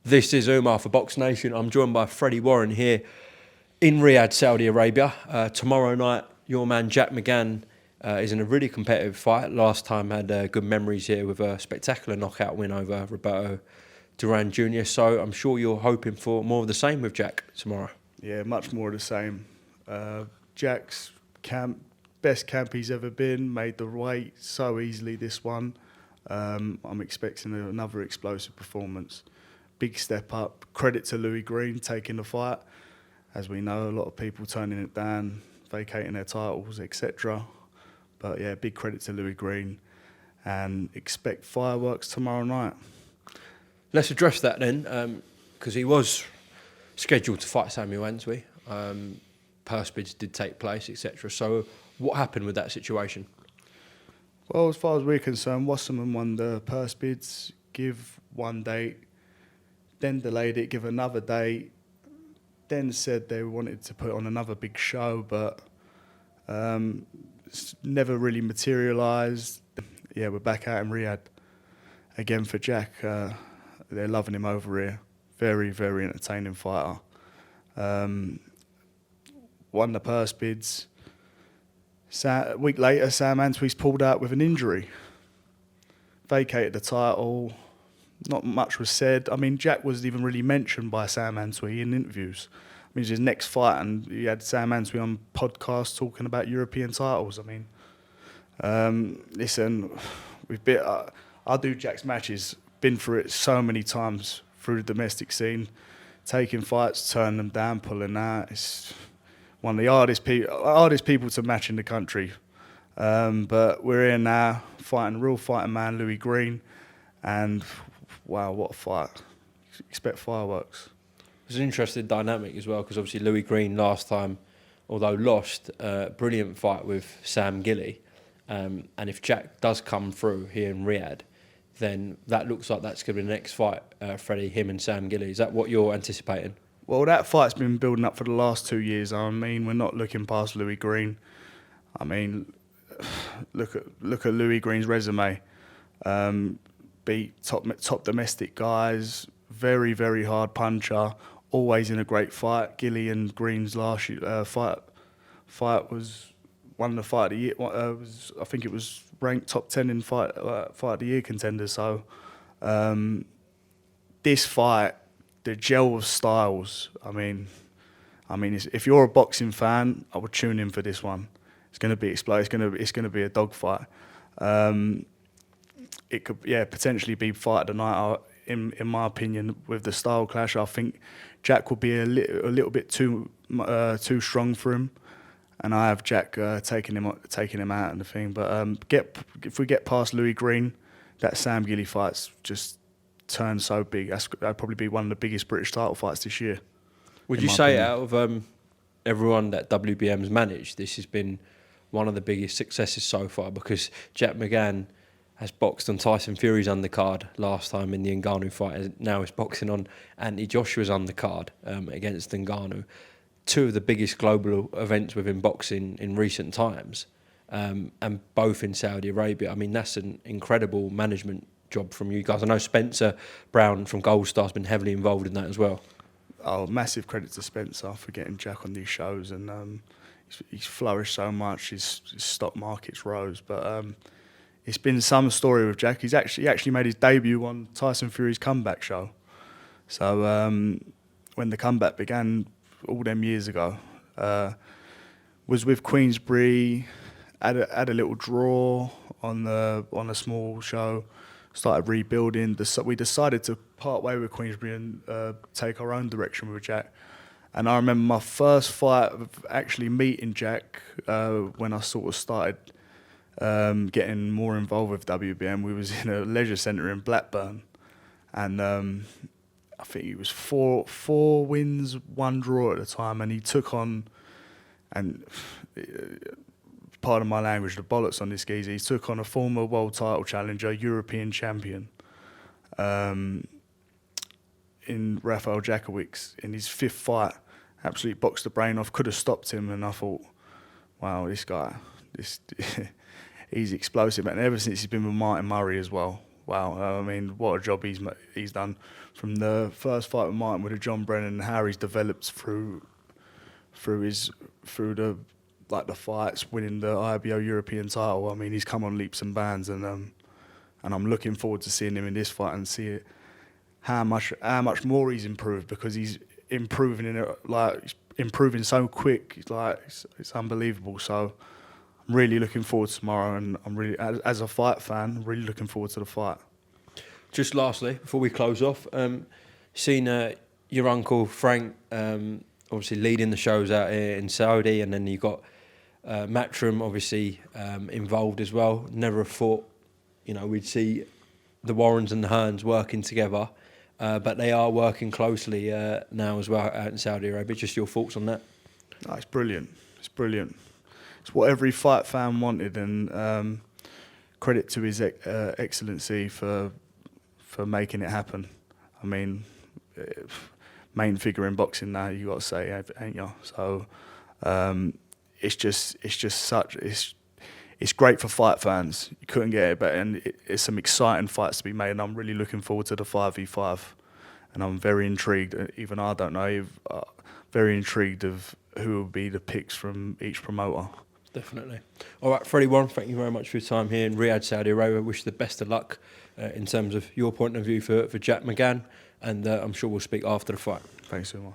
This is Umar for BoxNation. I'm joined by Freddy Warren here in Riyadh, Saudi Arabia. Tomorrow night, your man Jack McGann is in a really competitive fight. Last time had good memories here with a spectacular knockout win over Roberto Duran Jr. So I'm sure you're hoping for more of the same with Jack tomorrow. Yeah, much more of the same. Jack's best camp he's ever been, made the weight so easily this one. I'm expecting another explosive performance. Big step up. Credit to Louis Greene taking the fight. As we know, a lot of people turning it down, vacating their titles, etc. But yeah, big credit to Louis Greene, and expect fireworks tomorrow night. Let's address that then, because he was scheduled to fight Samuel Anwe. Purse bids did take place, etc. So what happened with that situation? Well, as far as we're concerned, Wasserman won the purse bids, give one date, then delayed it, give another date, then said they wanted to put on another big show, but it's never really materialised. Yeah, we're back out in Riyadh again for Jack. They're loving him over here. Very, very entertaining fighter. Won the purse bids. A week later, Sam Antwi's pulled out with an injury. Vacated the title. Not much was said. I mean, Jack wasn't even really mentioned by Sam Antwi in interviews. I mean, it's his next fight, and he had Sam Antwi on podcasts talking about European titles. I mean, listen, I do Jack's matches. Been through it so many times through the domestic scene, taking fights, turning them down, pulling out. It's one of the hardest people to match in the country. But we're here now, fighting real fighting man, Louis Greene, and wow, what a fight. Expect fireworks. It's an interesting dynamic as well, because obviously Louis Greene last time, although lost, brilliant fight with Sam Gilly. And if Jack does come through here in Riyadh, then that looks like that's going to be the next fight, Freddie, him and Sam Gilly. Is that what you're anticipating? Well, that fight's been building up for the last 2 years. I mean, we're not looking past Louis Greene. I mean, look at Louis Greene's resume. Beat top domestic guys, very, very hard puncher, always in a great fight. Gilly and Greene's last fight was one of the fight of the year. I think it was ranked top 10 in fight of the year contenders. So this fight, the gel of styles. I mean, if you're a boxing fan, I would tune in for this one. It's going to be explosive. It's going to be a dogfight. It could, potentially be fight of the night. In my opinion, with the style clash, I think Jack will be a little bit too strong for him, and I have Jack taking him out and the thing. But if we get past Louis Greene, that Sam Gilly fight's just turned so big. That'd probably be one of the biggest British title fights this year. Would you say out of everyone that WBM's managed, this has been one of the biggest successes so far? Because Jack McGann has boxed on Tyson Fury's undercard last time in the Ngannou fight, and now he's boxing on Anthony Joshua's undercard against Ngannou. Two of the biggest global events within boxing in recent times, and both in Saudi Arabia. I mean, that's an incredible management job from you guys. I know Spencer Brown from Gold Star's been heavily involved in that as well. Oh, massive credit to Spencer for getting Jack on these shows, and he's flourished so much. His stock market's rose, but it's been some story with Jack. He actually made his debut on Tyson Fury's comeback show. So when the comeback began all them years ago, was with Queensbury, had a little draw on a small show, started rebuilding. We decided to part way with Queensbury and take our own direction with Jack. And I remember my first fight of actually meeting Jack when I sort of started getting more involved with WBM. We was in a leisure centre in Blackburn, and I think he was four wins, one draw at the time, and he took on, and pardon my language, the bollocks on this geezer, he took on a former world title challenger, European champion, in Rafael Jakowicz in his fifth fight. Absolutely boxed the brain off, could have stopped him, and I thought, wow, this guy, he's explosive. And ever since he's been with Martin Murray as well, wow. I mean, what a job he's done from the first fight with Martin with John Brennan, and how he's developed through the fights, winning the IBO European title. I mean, he's come on leaps and bounds, and I'm looking forward to seeing him in this fight and see how much more he's improved, because he's improving so quick. It's unbelievable. So I'm really looking forward to tomorrow, and I'm really, as a fight fan, really looking forward to the fight. Just lastly, before we close off, seen your uncle Frank obviously leading the shows out here in Saudi, and then you got Matchroom obviously involved as well. Never have thought, we'd see the Warrens and the Hearns working together, but they are working closely now as well out in Saudi Arabia. Just your thoughts on that? No, it's brilliant. It's brilliant. It's what every fight fan wanted, and credit to His Excellency for making it happen. I mean, main figure in boxing now, you got to say, ain't you? So it's great for fight fans. You couldn't get it better, and it's some exciting fights to be made. And I'm really looking forward to the 5v5, and I'm very intrigued. Even I don't know, very intrigued of who will be the picks from each promoter. Definitely. All right, Freddy Warren, thank you very much for your time here in Riyadh, Saudi Arabia. Wish you the best of luck in terms of your point of view for Jack McGann, and I'm sure we'll speak after the fight. Thanks so much.